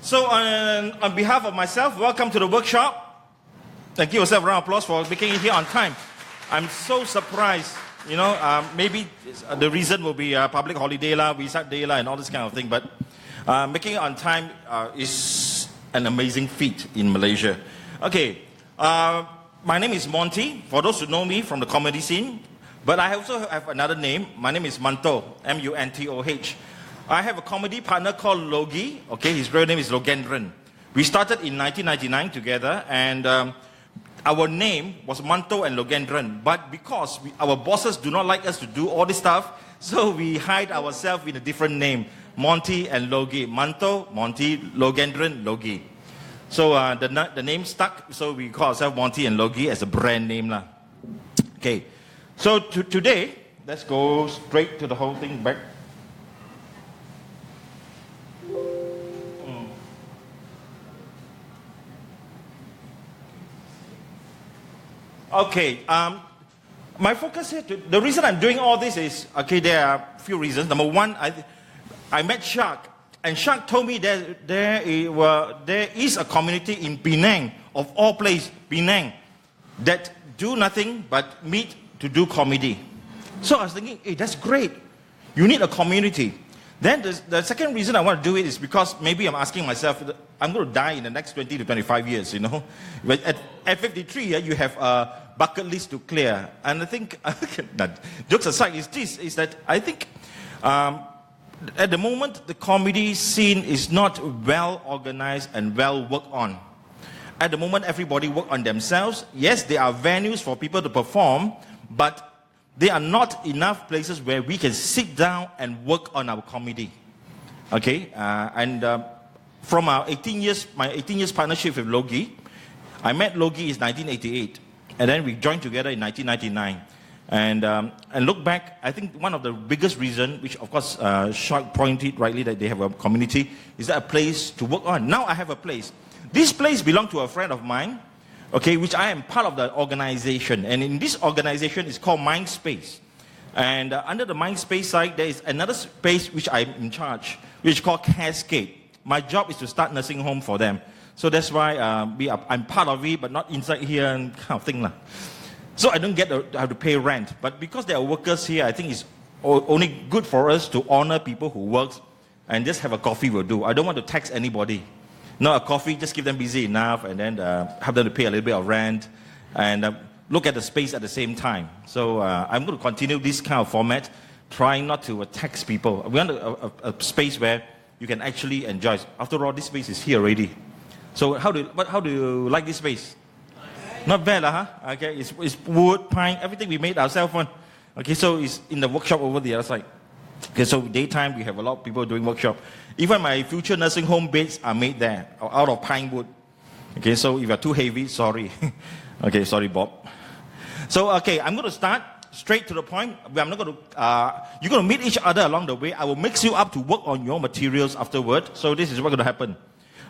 So on behalf of myself, welcome to the workshop. And give yourself a round of applause for making it here on time. I'm so surprised. You know, maybe the reason will be public holiday lah, Vesak Day lah, and all this kind of thing. But making it on time is an amazing feat in Malaysia. Okay, my name is Monti. For those who know me from the comedy scene, but I also have another name. My name is MUNTOH, M-U-N-T-O-H. I have a comedy partner called Logi. Okay, his real name is Logendran. We started in 1999 together, and our name was MUNTOH and Logendran. But because our bosses do not like us to do all this stuff, so we hide ourselves with a different name, Monti and Logi. MUNTOH, Monti, Logendran, Logi. So the name stuck, so we call ourselves Monti and Logi as a brand name lah. Okay, so today, let's go straight to the whole thing back. Okay, my focus here, the reason I'm doing all this is, okay, there are a few reasons. Number one, I met Shark, and Shark told me that there is a community in Penang, of all places, Penang, that do nothing but meet to do comedy. So I was thinking, hey, that's great. You need a community. Then the second reason I want to do it is because maybe I'm asking myself, I'm going to die in the next 20 to 25 years, you know. But at 53, you have a bucket list to clear. And I think, jokes aside, is that I think at the moment, the comedy scene is not well organized and well worked on. At the moment, everybody work on themselves. Yes, there are venues for people to perform, but there are not enough places where we can sit down and work on our comedy. Okay, from our my 18 years partnership with Logi, I met Logi in 1988, and then we joined together in 1999. And look back, I think one of the biggest reasons, which of course Shark pointed rightly that they have a community, is that a place to work on. Now I have a place. This place belonged to a friend of mine, okay, which I am part of the organization. And in this organization, it's called Mindspace. And under the Mindspace side, there is another space which I'm in charge, which is called Cascade. My job is to start nursing home for them. So that's why I'm part of it, but not inside here and kind of thing lah. So I don't have to pay rent. But because there are workers here, I think it's only good for us to honor people who work, and just have a coffee will do. I don't want to tax anybody. No, a coffee, just keep them busy enough, and then have them to pay a little bit of rent, and look at the space at the same time. So I'm going to continue this kind of format, trying not to tax people. We want a space where you can actually enjoy. After all, this space is here already. So how do you like this space? Not bad, huh? Okay, it's wood, pine, everything we made ourselves on. Okay, so it's in the workshop over the other side. Okay, so daytime we have a lot of people doing workshop. Even my future nursing home beds are made there, out of pine wood. Okay, so if you're too heavy, sorry. Okay, sorry, Bob. So, okay, I'm going to start straight to the point. I'm not going to, you're going to meet each other along the way. I will mix you up to work on your materials afterward. So this is what's going to happen.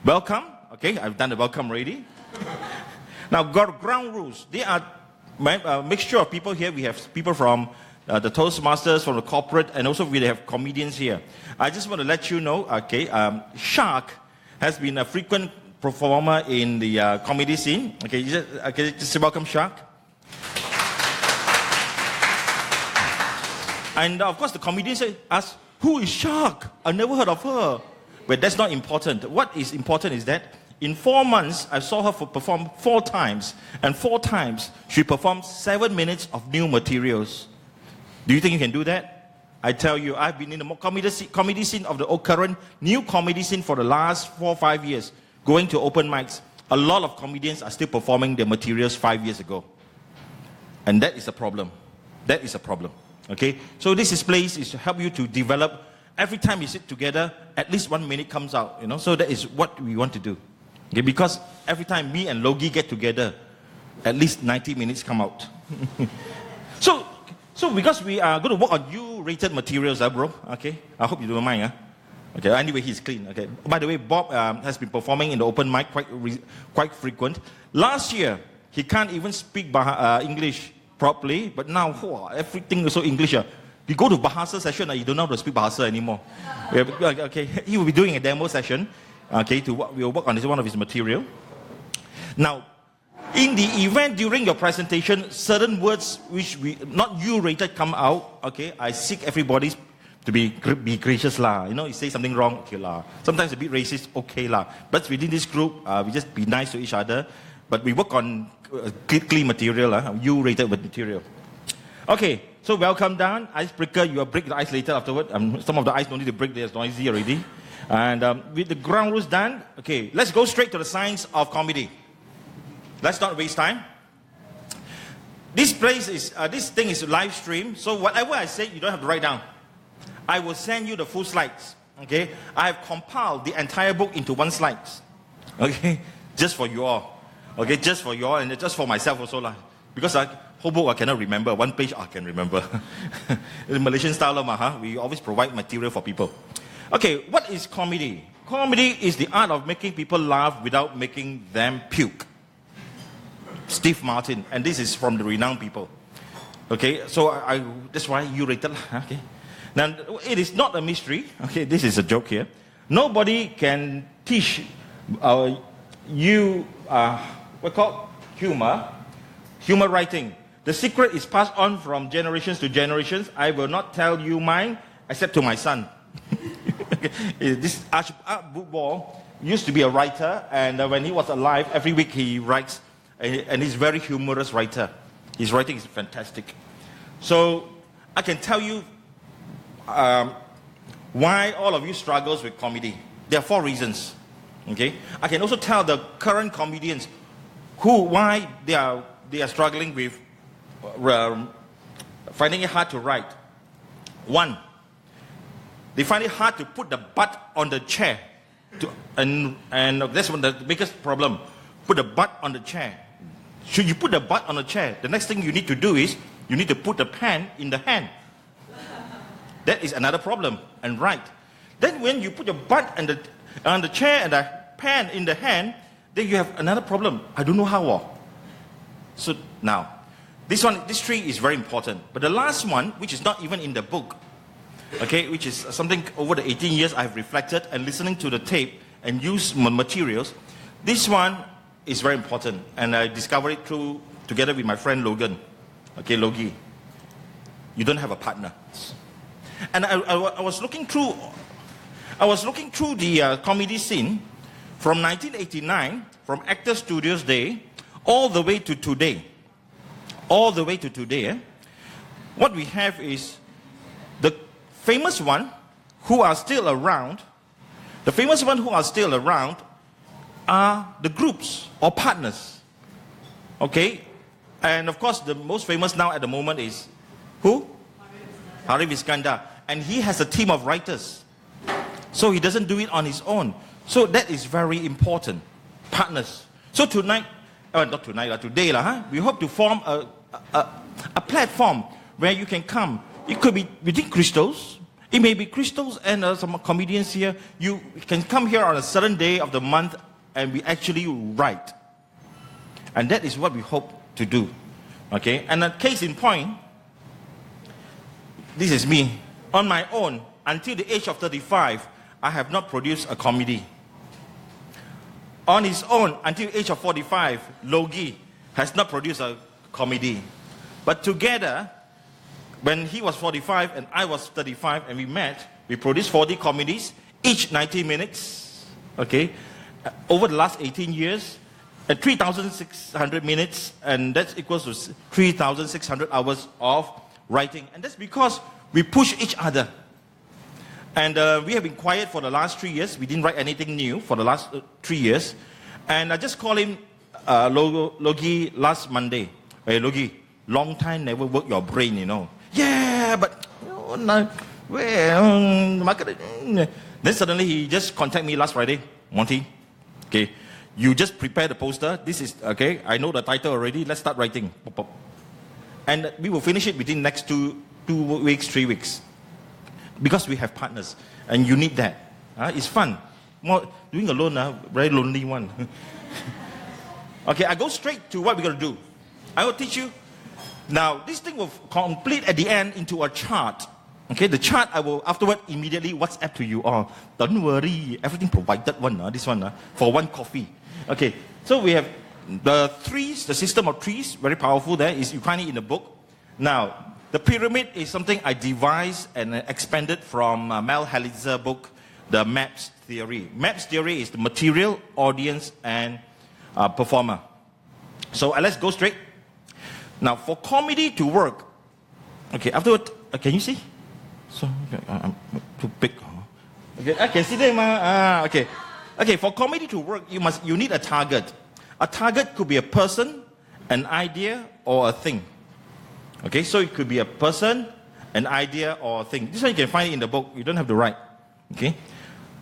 Welcome. Okay, I've done the welcome already. Now, ground rules. They are a mixture of people here. We have people from the Toastmasters, from the corporate, and also we have comedians here. I just want to let you know, okay, Shark has been a frequent performer in the comedy scene. Okay, just welcome Shark. And of course the comedians ask, who is Shark? I never heard of her. But that's not important. What is important is that in 4 months, I saw her perform 4 times. And 4 times, she performed 7 minutes of new materials. Do you think you can do that? I tell you, I've been in the comedy scene of the current new comedy scene for the last 4 or 5 years, going to open mics. A lot of comedians are still performing their materials 5 years ago. And that is a problem. That is a problem. Okay? So this place is to help you to develop. Every time you sit together, at least 1 minute comes out. You know? So that is what we want to do. Okay? Because every time me and Logi get together, at least 90 minutes come out. So because we are going to work on U-rated materials, bro. Okay, I hope you don't mind. Okay, anyway, he's clean. Okay. By the way, Bob has been performing in the open mic quite frequent. Last year, he can't even speak English properly, but now everything is so English. You go to Bahasa session, you don't know how to speak Bahasa anymore. Okay, he will be doing a demo session. Okay, we'll work on this one of his material. Now, in the event during your presentation, certain words which not you rated come out. Okay, I seek everybody to be gracious lah. You say something wrong, okay lah. Sometimes a bit racist, okay lah. But within this group, we just be nice to each other. But we work on clean material, you rated material. Okay, so welcome down. Icebreaker, you will break the ice later afterward. Some of the ice don't need to break, they're noisy already. And with the ground rules done, okay, let's go straight to the science of comedy. Let's not waste time. This thing is live stream, so whatever I say, you don't have to write down. I will send you the full slides. Okay, I have compiled the entire book into one slide. Okay, just for you all. Okay, just for you all and just for myself also lah. Because whole book I cannot remember. One page I can remember. In Malaysian style, we always provide material for people. Okay, what is comedy? Comedy is the art of making people laugh without making them puke. Steve Martin, and this is from the renowned people. Okay, so that's why you rated. Okay, now it is not a mystery. Okay, this is a joke here. Nobody can teach you what's called humor writing. The secret is passed on from generations to generations. I will not tell you mine except to my son. This Art Bootball used to be a writer, and when he was alive, every week he writes, and he's a very humorous writer. His writing is fantastic. So I can tell you why all of you struggles with comedy. There are 4 reasons. Okay, I can also tell the current comedians why they are struggling with finding it hard to write. 1, they find it hard to put the butt on the chair, and that's one of the biggest problem. Put the butt on the chair. Should you put the butt on the chair, the next thing you need to do is you need to put the pen in the hand. That is another problem. And right, then when you put your butt on the chair and the pen in the hand, then you have another problem. I don't know how. So now, this 3 is very important. But the last one, which is not even in the book, okay, which is something over the 18 years I've reflected and listening to the tape and used materials, this one is very important. And I discovered it together with my friend Logan. Okay, Logie. You don't have a partner. And I was looking through the comedy scene from 1989, from Actors Studios Day, all the way to today. What we have is the famous one who are still around. The famous one who are still around are the groups or partners. Okay? And of course, the most famous now at the moment is who? Harif Iskandar. And he has a team of writers. So he doesn't do it on his own. So that is very important. Partners. So today, we hope to form a platform where you can come. It could be within Crystals. It may be Crystals and some comedians here. You can come here on a certain day of the month and we actually write. And that is what we hope to do. Okay? And a case in point, this is me. On my own, until the age of 35, I have not produced a comedy. On his own, until the age of 45, Logie has not produced a comedy. But together, when he was 45 and I was 35 and we met, we produced 40 comedies, each 90 minutes. Okay? Over the last 18 years, at 3,600 minutes, and that equals to 3,600 hours of writing. And that's because we push each other. And we have been quiet for the last 3 years. We didn't write anything new for the last 3 years. And I just called him Logie last Monday. Hey, Logie, long time never work your brain, Yeah, but then suddenly he just contacted me last Friday. Monty, okay, you just prepare the poster. This is, okay, I know the title already. Let's start writing. And we will finish it within next 2 weeks, 3 weeks. Because we have partners. And you need that. It's fun. More doing alone, very lonely one. Okay, I go straight to what we're going to do. I will teach you. Now, this thing will complete at the end into a chart. Okay, the chart I will afterward immediately WhatsApp to you all. Don't worry, everything provided this one, for one coffee. Okay, so we have the trees, the system of trees, very powerful there, is you find it in the book. Now, the pyramid is something I devised and expanded from Mel Halitzer's book, The MAPS Theory. MAPS Theory is the material, audience, and performer. So let's go straight. Now, for comedy to work, okay, afterward, can you see? So, I'm too big. Okay, I can see them. Okay. Okay, for comedy to work, you need a target. A target could be a person, an idea, or a thing. Okay, so it could be a person, an idea, or a thing. This one you can find it in the book. You don't have to write. Okay.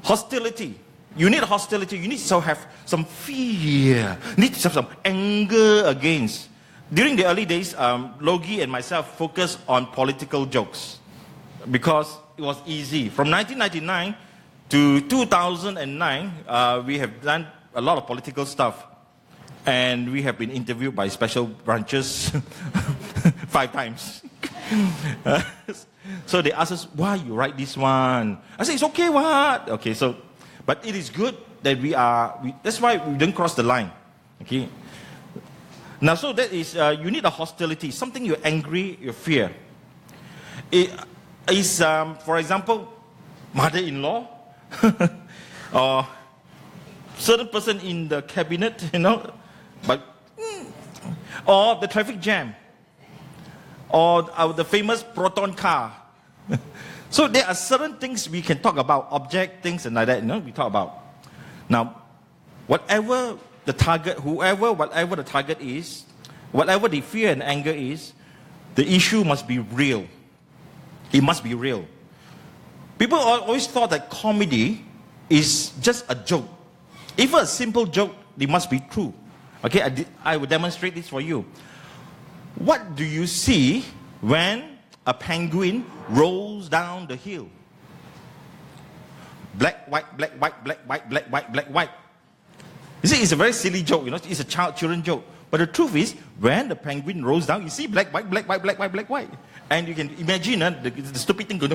Hostility. You need hostility. You need to have some fear. You need to have some anger against. During the early days, Logie and myself focused on political jokes because it was easy. From 1999 to 2009, we have done a lot of political stuff. And we have been interviewed by special branches 5 times. So they asked us, why you write this one? I said, it's okay, what? Okay, so, but it is good that that's why we didn't cross the line. Okay. Now, so that is, you need a hostility, something you're angry, you fear. It is, for example, mother-in-law, or certain person in the cabinet, but, or the traffic jam, or the famous proton car. So there are certain things we can talk about, object, things and like that, we talk about. Now, whatever the target, whatever the target is, whatever the fear and anger is, the issue must be real. It must be real. People always thought that comedy is just a joke. Even a simple joke, it must be true. Okay, I will demonstrate this for you. What do you see when a penguin rolls down the hill? Black, white, black, white, black, white, black, white, black, white. You see, it's a very silly joke, it's a children joke. But the truth is, when the penguin rolls down, you see black, white, black, white, black, white, black, white. And you can imagine the stupid thing goes.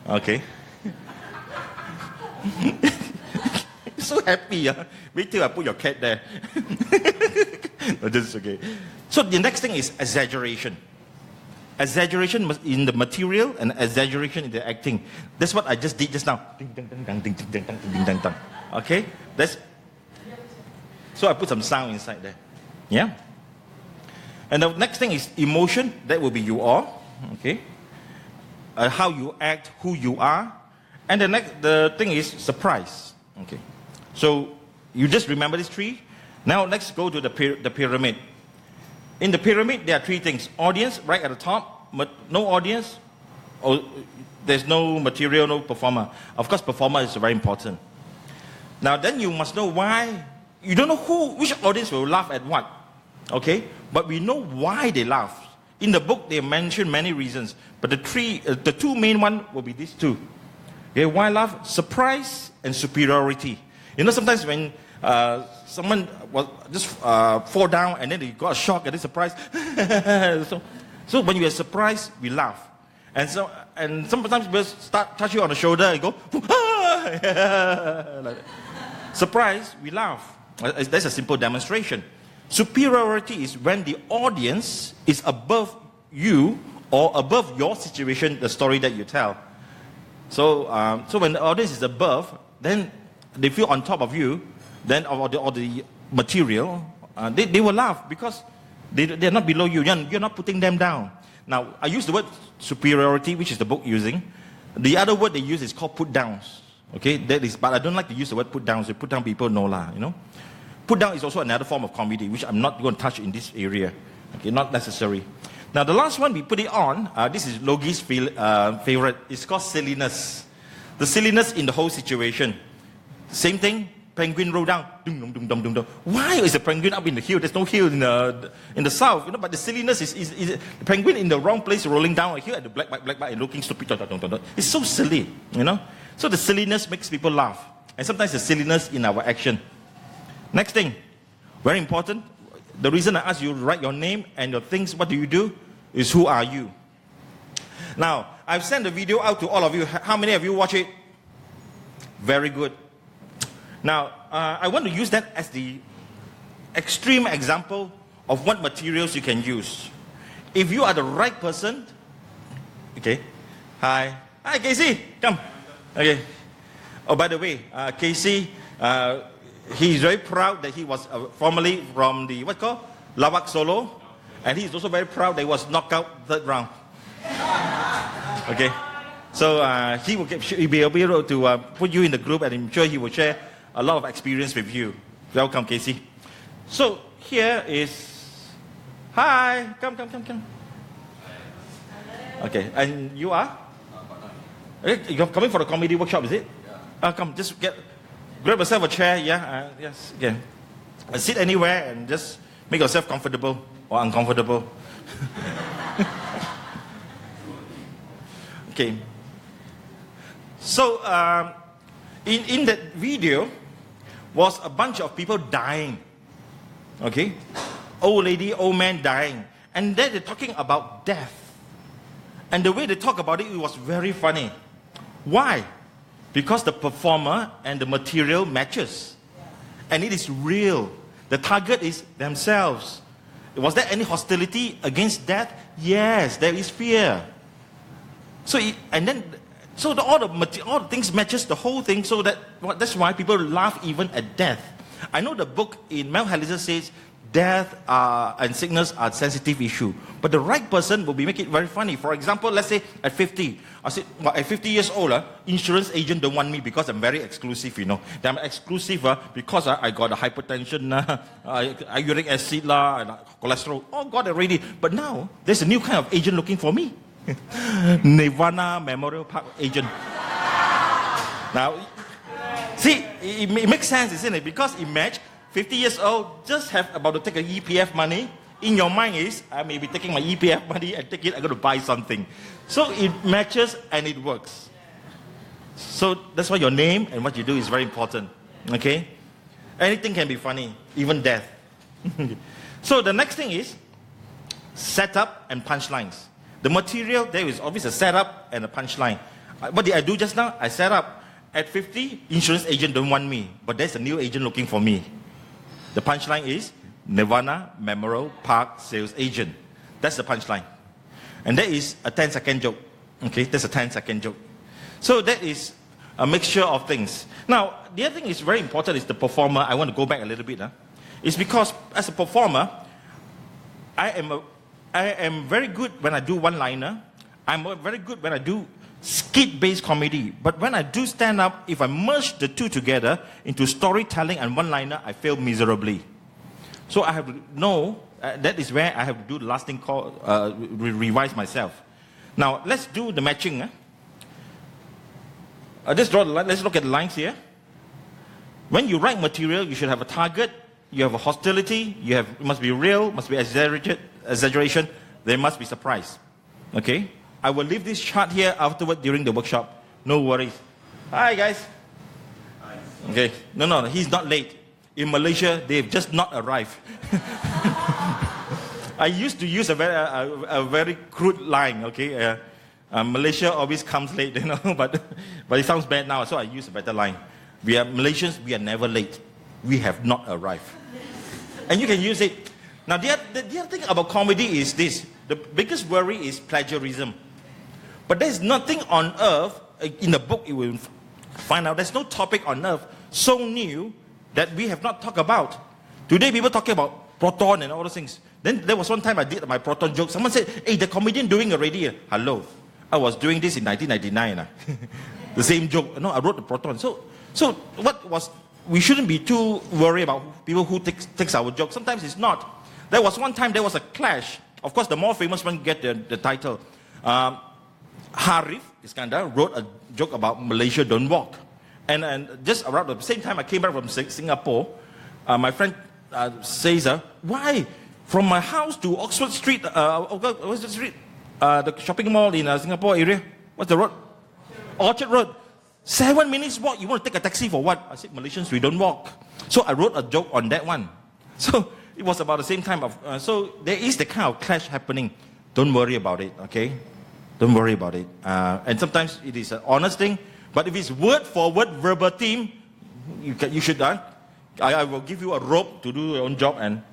Okay. So happy. Wait till I put your cat there. No, this is okay. So the next thing is exaggeration. Exaggeration in the material and exaggeration in the acting. That's what I just did just now. Okay? So I put some sound inside there. Yeah? And the next thing is emotion. That will be you all. Okay? How you act, who you are. And the thing is surprise. Okay? So you just remember this tree. Now let's go to the pyramid. In the pyramid, there are 3 things. Audience, right at the top. No audience. There's no material, no performer. Of course, performer is very important. Now then you must know why. You don't know which audience will laugh at what. Okay? But we know why they laugh. In the book, they mention many reasons. But the 2 main ones will be these 2. Okay, why laugh? Surprise and superiority. Sometimes when someone will just fall down and then they got a shock and a surprise. so when you are surprised, we laugh. And sometimes people start touch you on the shoulder and go, like that. Surprise, we laugh. That's a simple demonstration. Superiority is when the audience is above you or above your situation, the story that you tell. So when the audience is above, then they feel on top of you, then or the material, they will laugh because they're not below you. You're not putting them down. Now, I use the word superiority, which is the book using. The other word they use is called put downs. Okay, but I don't like to use the word put downs. Put down people know lah, Put down is also another form of comedy, which I'm not going to touch in this area. Okay, not necessary. Now, the last one we put it on, this is Logie's favorite. It's called silliness. The silliness in the whole situation. Same thing, penguin roll down. Why is the penguin up in the hill? There's no hill in the south, but the silliness is the penguin in the wrong place rolling down a hill at the black, and looking stupid. It's so silly, So the silliness makes people laugh. And sometimes the silliness in our action. Next thing, very important. The reason I ask you to write your name and your things, what do you do, is who are you? Now, I've sent the video out to all of you. How many of you watch it? Very good. Now, I want to use that as the extreme example of what materials you can use. If you are the right person, okay. Hi, Casey, come. Okay. Oh, by the way, Casey, he's very proud that he was formerly from the Lawak Solo, and he's also very proud that he was knocked out third round. Okay. So he'll be able to put you in the group, and I'm sure he will share a lot of experience with you. Welcome, Casey. So here is, hi, come. Okay, and you are? You're coming for the comedy workshop, is it? Yeah. Come, just grab yourself a chair, yeah, yes, yeah. Sit anywhere and just make yourself comfortable or uncomfortable. Okay. So, in that video was a bunch of people dying. Okay? Old lady, old man dying. And then they're talking about death. And the way they talk about it was very funny. Why? Because the performer and the material matches. And it is real. The target is themselves. Was there any hostility against death? Yes, there is fear. So all the things matches the whole thing. So that's why people laugh even at death. I know the book in Mel Halliser says death and sickness are sensitive issue, but the right person will make it very funny. For example, let's say at 50, I said, well, at 50 years old, insurance agent don't want me because I'm very exclusive, I'm exclusive because I got a hypertension, uric acid, and cholesterol. Oh, God already. But now there's a new kind of agent looking for me. Nirvana Memorial Park agent. Now, see, it makes sense, isn't it? Because imagine 50 years old, just have about to take an EPF money. In your mind is, I may be taking my EPF money and I'm going to buy something. So it matches and it works. So that's why your name and what you do is very important. Okay? Anything can be funny, even death. So the next thing is setup and punchlines. The material, there is obviously a setup and a punchline. What did I do just now? I set up. At 50, insurance agent don't want me, but there's a new agent looking for me. The punchline is Nirvana Memorial Park sales agent. That's the punchline. And that is a 10-second joke. Okay, that's a 10-second joke. So that is a mixture of things. Now, the other thing is very important is the performer. I want to go back a little bit. It's because as a performer, I am very good when I do one-liner. I'm very good when I do skit-based comedy. But when I do stand-up, if I merge the two together into storytelling and one-liner, I fail miserably. So I have to know, that is where I have to do the last thing called, revise myself. Now, let's do the matching. Let's look at the lines here. When you write material, you should have a target, you have a hostility, it must be real, must be exaggeration, there must be surprise. Okay? I will leave this chart here afterward during the workshop. No worries. Hi, guys. Hi. Okay. No, he's not late. In Malaysia, they've just not arrived. I used to use a very crude line, okay? Malaysia always comes late, but it sounds bad now, so I use a better line. We are Malaysians, we are never late. We have not arrived. And you can use it. Now, the other thing about comedy is this. The biggest worry is plagiarism. But there's nothing on earth, in the book you will find out, there's no topic on earth so new that we have not talked about. Today people talking about proton and all those things. Then there was one time I did my proton joke. Someone said, hey, the comedian doing already. Hello, I was doing this in 1999. The same joke. No, I wrote the proton. So we shouldn't be too worried about people who takes our joke. Sometimes it's not. There was one time there was a clash. Of course, the more famous one get the title. Harif Iskandar wrote a joke about Malaysia don't walk. And just around the same time I came back from Singapore, my friend says, why? From my house to Oxford Street, what's the street? The shopping mall in Singapore area. What's the road? Orchard Road. 7 minutes walk. You want to take a taxi for what? I said, Malaysians, we don't walk. So I wrote a joke on that one. So it was about the same time. So there is the kind of clash happening. Don't worry about it, okay? Don't worry about it. And sometimes it is an honest thing. But if it's word for word verbatim, you should. I will give you a rope to do your own job. And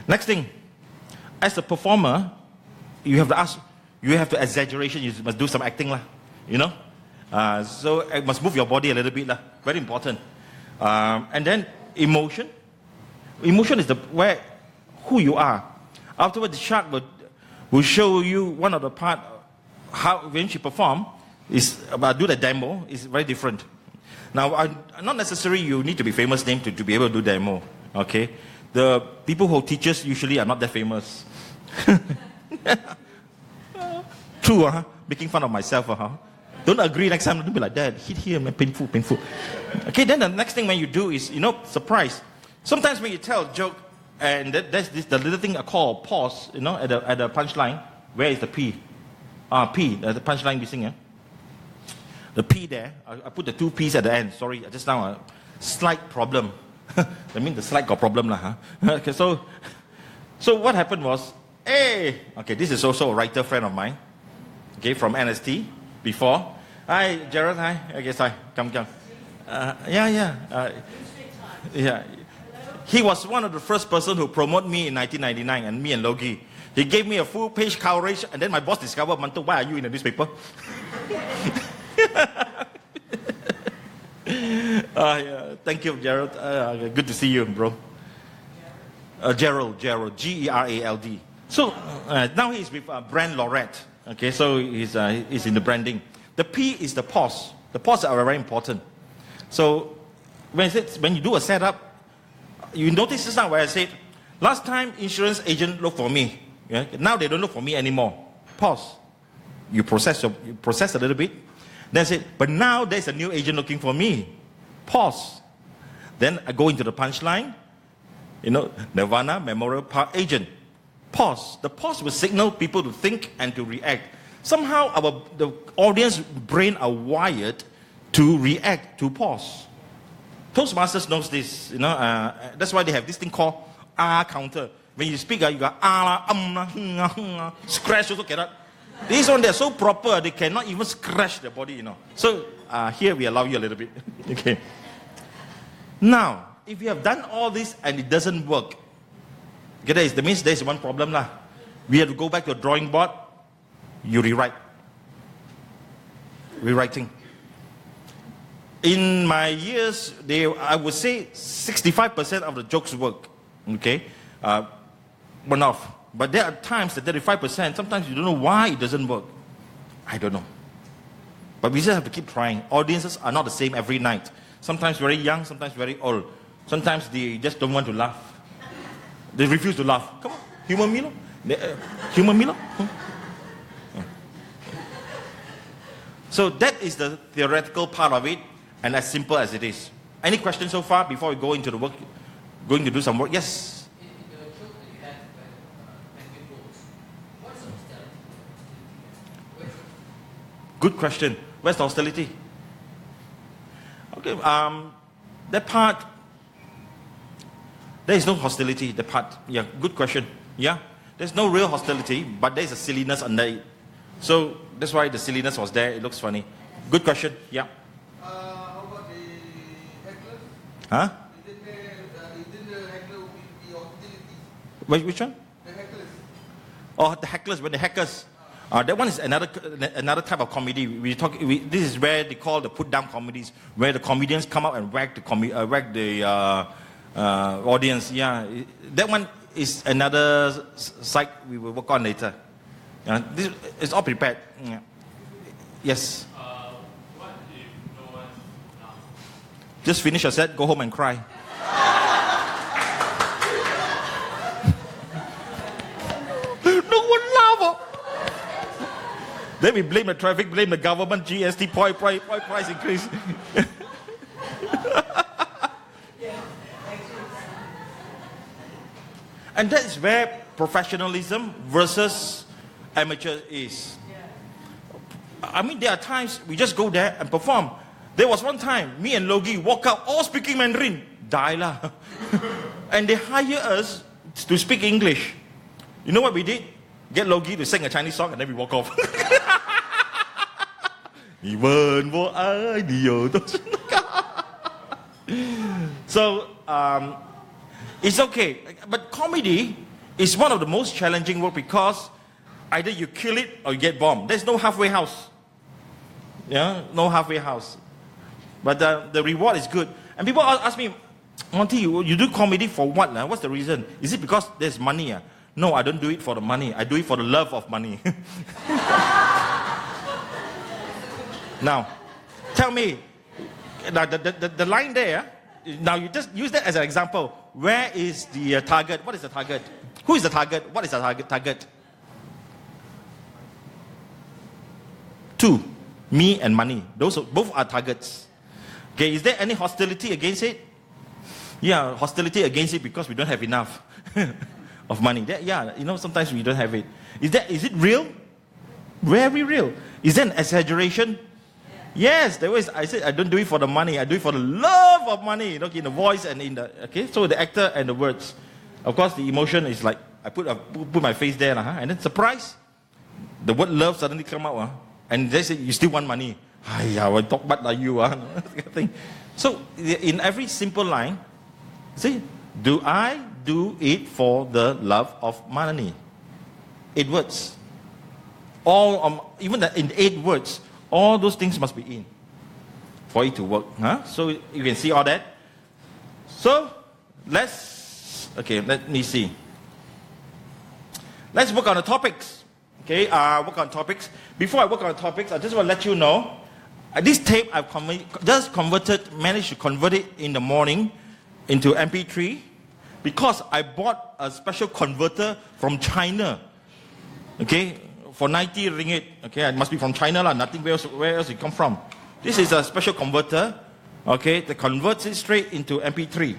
next thing, as a performer, you have to exaggeration. You must do some acting, lah. You know. So you must move your body a little bit, lah. Very important. And then emotion. Emotion is who you are. Afterwards, the shark will show you one of the part how when she perform is about do the demo is very different. Now, not necessarily you need to be famous name to be able to do demo. Okay, the people who teach us usually are not that famous. True, making fun of myself, Don't agree next time. Don't be like that. Hit here, man. Painful. Okay, then the next thing when you do is, surprise. Sometimes when you tell a joke, and there's the little thing I call pause, at the punchline. Where is the P? P, the punchline missing, yeah? The P there, I put the two P's at the end. Sorry, just now a slight problem. I mean the slide got problem, lah. Okay, so what happened was, okay, this is also a writer friend of mine, okay, from NST before. Hi, Gerald, hi. I guess hi. Come. Yeah. He was one of the first person who promoted me in 1999, and me and Logie. He gave me a full page coverage, and then my boss discovered, Monto, why are you in the newspaper? Yeah. Thank you, Gerald. Good to see you, bro. Gerald, Gerald. So now he's with Brand Lorette. Okay, so he's in the branding. The P is the pause. The pause are very important. So when you do a setup, you notice this now where I said, last time insurance agent looked for me. Yeah? Now they don't look for me anymore. Pause. You process a little bit. That's it. But now there's a new agent looking for me. Pause. Then I go into the punchline. Nirvana Memorial Park agent. Pause. The pause will signal people to think and to react. Somehow the audience brain are wired to react to pause. Toastmasters knows this, that's why they have this thing called counter. When you speak, you got scratch also cannot. These one, they're so proper, they cannot even scratch their body, So here we allow you a little bit. Okay. Now, if you have done all this and it doesn't work, okay, that means there's one problem lah. We have to go back to the drawing board. You rewrite. Rewriting. In my years, I would say 65% of the jokes work. Okay, went off. But there are times that 35%. Sometimes you don't know why it doesn't work. I don't know. But we just have to keep trying. Audiences are not the same every night. Sometimes very young, sometimes very old. Sometimes they just don't want to laugh. They refuse to laugh. Come on, humor me, humor me, So that is the theoretical part of it, and as simple as it is. Any questions so far before we go into the work? Going to do some work? Yes. The joke that you had when goals, what's the hostility? Good question. Where's the hostility? Okay, that part, there is no hostility. The part, yeah, good question. Yeah, there's no real hostility, but there's a silliness under it. So that's why the silliness was there. It looks funny. Good question. Yeah. How about the hecklers? Huh? Didn't the heckler be hostility? Which one? The hecklers. Oh, the hecklers. When the hackers. That one is another type of comedy. This is where they call the put-down comedies, where the comedians come out and whack the audience. Yeah, that one is another side we will work on later. This is all prepared. Yeah. Yes. What if no one laughs? Just finish your set, go home and cry. No one laugh. Then we blame the traffic, blame the government, GST, price increase. And that is where professionalism versus amateur is. I mean, there are times we just go there and perform. There was one time, me and Logie walk out, all speaking Mandarin. Die lah. And they hire us to speak English. You know what we did? Get Logie to sing a Chinese song and then we walk off. So, it's okay. But comedy is one of the most challenging work because either you kill it or you get bombed. There's no halfway house. Yeah, no halfway house. But the reward is good. And people ask me, Monty, you do comedy for what? What's the reason? Is it because there's money? No, I don't do it for the money. I do it for the love of money. Now, tell me, the line there, now you just use that as an example. Where is the target? What is the target? Who is the target? What is the target? Two, me and money. Both are targets. Okay, is there any hostility against it? Yeah, hostility against it because we don't have enough of money. Sometimes we don't have it. Is it real? Very real. Is there an exaggeration? Yes, I said I don't do it for the money. I do it for the love of money. Okay, in the voice and in the so the actor and the words. Of course, the emotion is like I put my face there, and then surprise, the word love suddenly come out, and they say you still want money. I will talk bad like you, thing. So in every simple line, see, do I do it for the love of money? 8 words. Even in 8 words. All those things must be in for it to work. So you can see all that. So let me see. Let's work on the topics. Okay, work on topics. Before I work on the topics, I just want to let you know, this tape I've managed to convert it in the morning into MP3 because I bought a special converter from China. Okay, for 90 ringgit. Okay, it must be from China lah. Nothing where else it come from. This is a special converter. Okay, that converts it straight into MP3.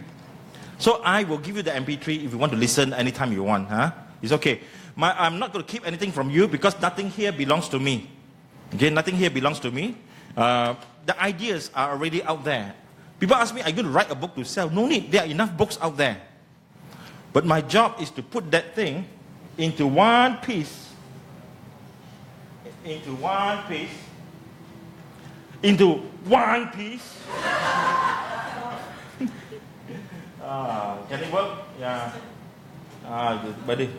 So I will give you the MP3 if you want to listen anytime you want. It's okay. I'm not going to keep anything from you because nothing here belongs to me. Okay, nothing here belongs to me. The ideas are already out there. People ask me, are you going to write a book to sell? No need. There are enough books out there. But my job is to put that thing into one piece. Into one piece. Can it work? Yeah. Buddy.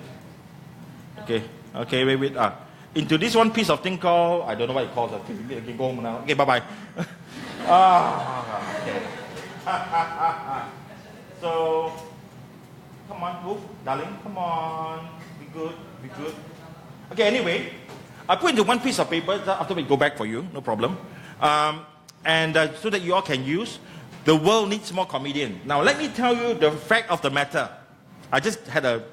Okay, wait. Into this one piece of thing called, I don't know what it calls. Okay, go home now. Okay, bye-bye. Okay. So, come on, move, darling. Come on. Be good. Okay, anyway. I put into one piece of paper, after we go back for you, no problem. So that you all can use. The world needs more comedians. Now let me tell you the fact of the matter. I just had a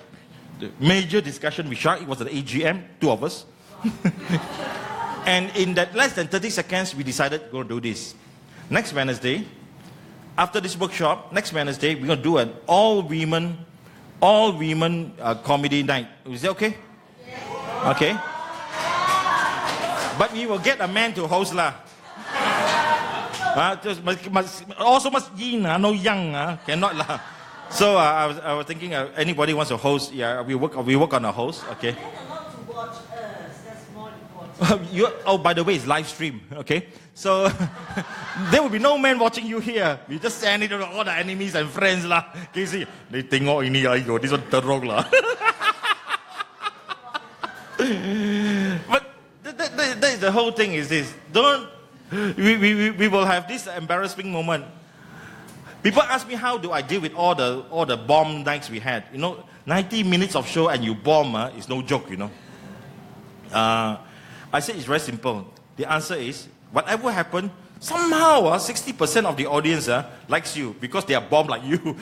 major discussion with Shah. It was an AGM, 2 of us. And in that less than 30 seconds, we decided we're going to do this. Next Wednesday, after this workshop, next Wednesday, we're going to do an all-women comedy night. Is that okay? Okay. But we will get a man to host lah. Also must yin, no yang, cannot lah. So I was thinking, anybody wants to host? Yeah, we work on a host. Okay. By the way, it's live stream. Okay. So there will be no man watching you here. We just send it to all the enemies and friends lah. Can you see? They tengok ini ayo, this one teruk lah. But that is the whole thing is this. We will have this embarrassing moment. People ask me how do I deal with all the bomb nights we had. 90 minutes of show and you bomb is no joke, I say it's very simple. The answer is, whatever happened, somehow 60% of the audience likes you because they are bomb like you.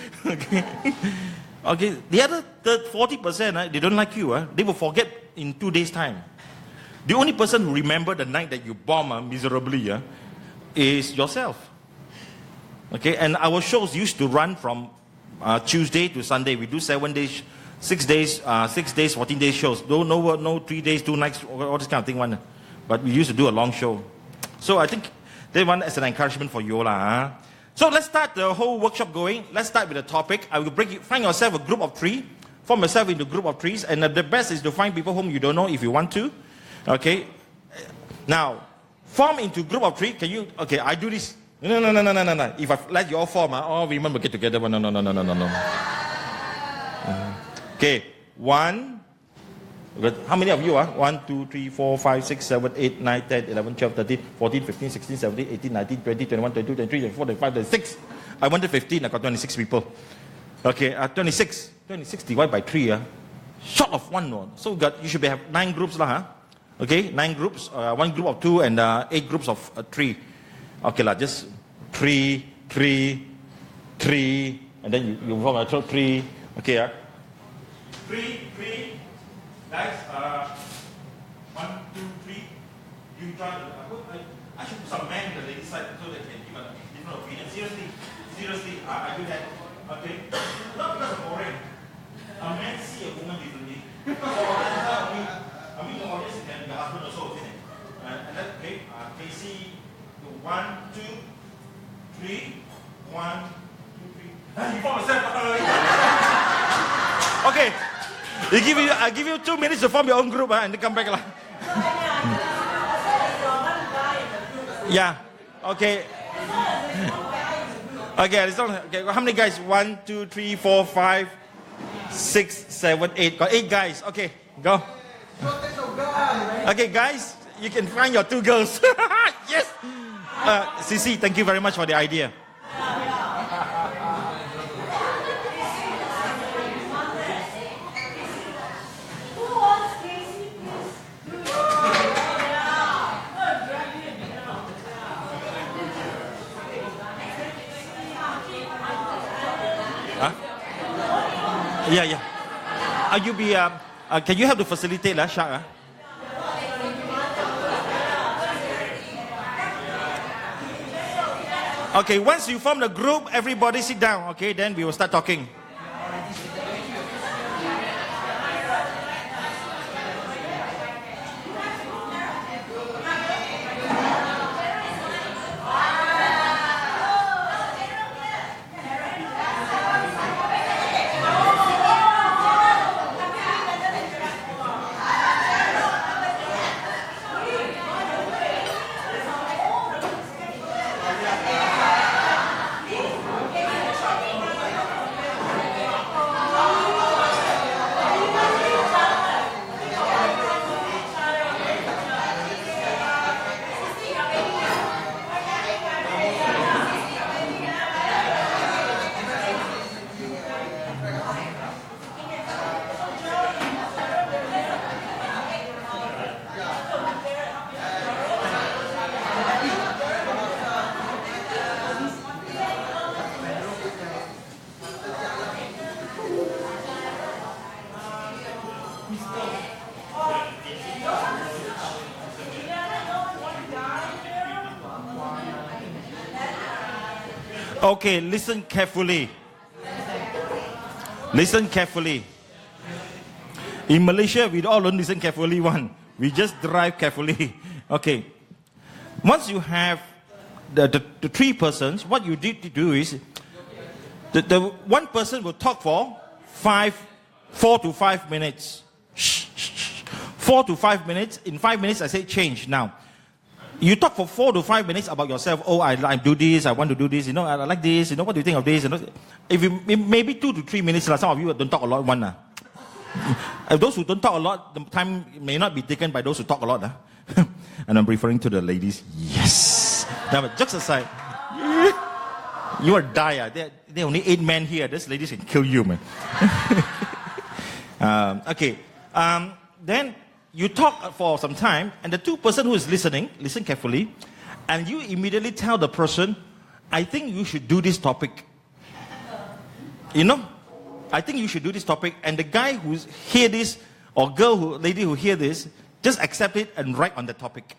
Okay. The other 40%, they don't like you. They will forget in 2 days' time. The only person who remember the night that you bomb miserably is yourself. Okay, and our shows used to run from Tuesday to Sunday. We do 7 days, 6 days, 14 days shows. No 3 days, 2 nights, all this kind of thing. But we used to do a long show. So I think they want as an encouragement for you lah. So let's start the whole workshop going. Let's start with the topic. I will find yourself a group of 3. form yourself into a group of threes, and the best is to find people whom you don't know if you want to. Okay. Now, form into group of three. Can you? Okay, I do this. No. If I let you all form, all women will get together. No. Okay, one. How many of you are? 1, 2, 3, 4, 5, 6, 7, 8, 9, 10, 11, 12, 13, 14, 15, 16, 17, 18, 19, 20, 21, 22, 23, 24, 25, 26. I wanted 15, I got 26 people. Okay, 26 divided by 3. Short of 1. So you should have 9 groups. Okay, 9 groups. 1 group of 2 and 8 groups of 3. Okay, just 3, and then you form a 3. Okay, 3. Guys, 1, 2, 3. You try to. I should put some men on the ladies' side so they can give a different opinion. Seriously, I do that. Okay? Not because of boring. A man see a woman differently. Because of I mean, the audience can be the husband also, isn't it? And then, okay, Casey, 1, 2, 3. 1, 2, 3. You form yourself. Okay. I give you 2 minutes to form your own group and then come back. Yeah. Okay. Okay. How many guys? 1, 2, 3, 4, 5, 6, 7, 8. Got 8 guys. Okay. Go. Okay, guys. You can find your 2 girls. Yes. Sisi, thank you very much for the idea. Yeah. Can you help to facilitate, Shak? Okay, once you form the group, everybody sit down. Okay, then we will start talking. Okay, listen carefully. Listen carefully. In Malaysia, we all don't listen carefully. We just drive carefully. Okay. Once you have the 3 persons, what you need to do is the one person will talk for 4 to 5 minutes. 4 to 5 minutes. In 5 minutes, I say change. Now, you talk for 4 to 5 minutes about yourself. Oh, I do this. I want to do this. I like this. What do you think of this? If you maybe 2 to 3 minutes, some of you don't talk a lot. Those who don't talk a lot, the time may not be taken by those who talk a lot. And I'm referring to the ladies. Yes. Now, but jokes aside, you will die. There are only 8 men here. These ladies can kill you, man. Okay. Then you talk for some time, and the 2 person who is listening, listen carefully, and you immediately tell the person, I think you should do this topic. I think you should do this topic, and the guy who hear this, or lady who hear this, just accept it and write on the topic.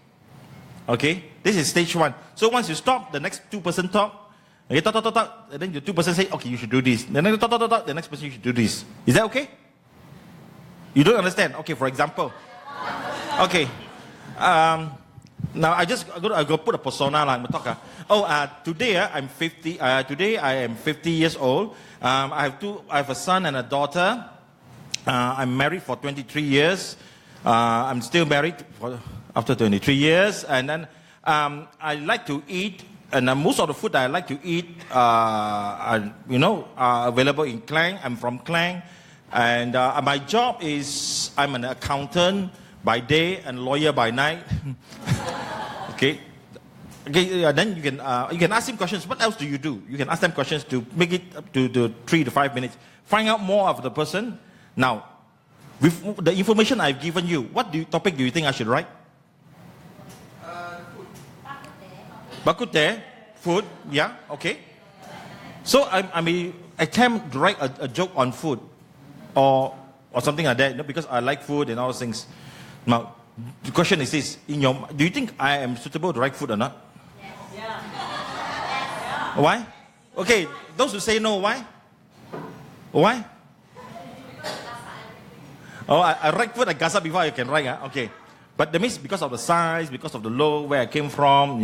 Okay? This is stage 1. So once you stop, the next 2 person talk, okay, talk, and then the 2 person say, okay, you should do this. Then talk, the next person, you should do this. Is that okay? You don't understand? Okay, for example. Okay. Now I go put a persona like talk. Today I'm 50. Today I am 50 years old. I have a son and a daughter. I'm married for 23 years. I'm still married after 23 years. And then I like to eat, and most of the food that I like to eat, are available in Klang. I'm from Klang. And my job is I'm an accountant by day and lawyer by night. Okay. Then you can ask him questions. What else do? You can ask them questions to make it up to 3 to 5 minutes. Find out more of the person. Now, with the information I've given you, what topic do you think I should write? Food. Bakute, food, yeah, okay. So I may attempt to write a joke on food, or something like that, because I like food and all those things. Now, the question is this: do you think I am suitable to write food or not? Why? Okay, those who say no, why? Why? Oh, I write food at Gaza before I can write, okay. But that means because of the size, because of the low, where I came from,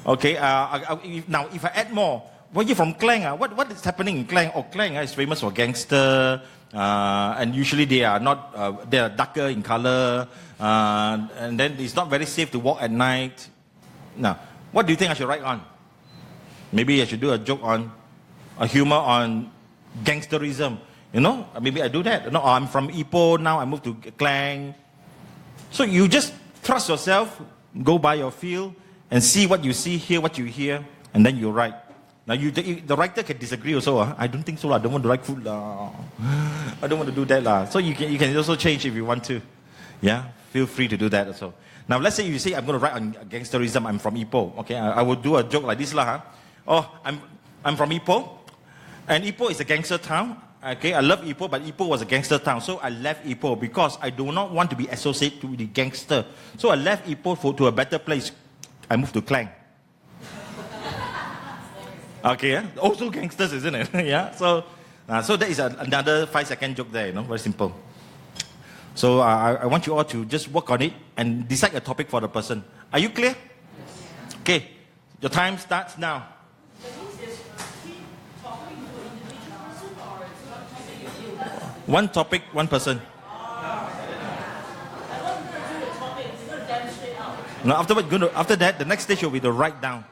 Okay, now if I add more, when you're from Klang, what is happening in Klang? Klang is famous for gangster, and usually they are not, they are darker in color, and then it's not very safe to walk at night. Now, what do you think I should write on? Maybe I should do a joke on, a humor on gangsterism. Maybe I do that. No, I'm from Ipoh, now I moved to Klang. So you just trust yourself, go by your feel, and see what you see, hear what you hear, and then you write. Now, the writer can disagree also. I don't think so. I don't want to write food. I don't want to do that. So you can also change if you want to. Yeah, feel free to do that also. Now, let's say you say, I'm going to write on gangsterism. I'm from Ipoh. Okay, I will do a joke like this. Oh, I'm from Ipoh, and Ipoh is a gangster town. Okay, I love Ipoh, but Ipoh was a gangster town. So I left Ipoh because I do not want to be associated with the gangster. So I left Ipoh to a better place. I moved to Klang. Okay, yeah? Also gangsters, isn't it? Yeah. So that is another 5-second joke there. Very simple. So I want you all to just work on it and decide a topic for the person. Are you clear? Okay. Your time starts now. One topic, one person. Now after that, the next stage will be to write down.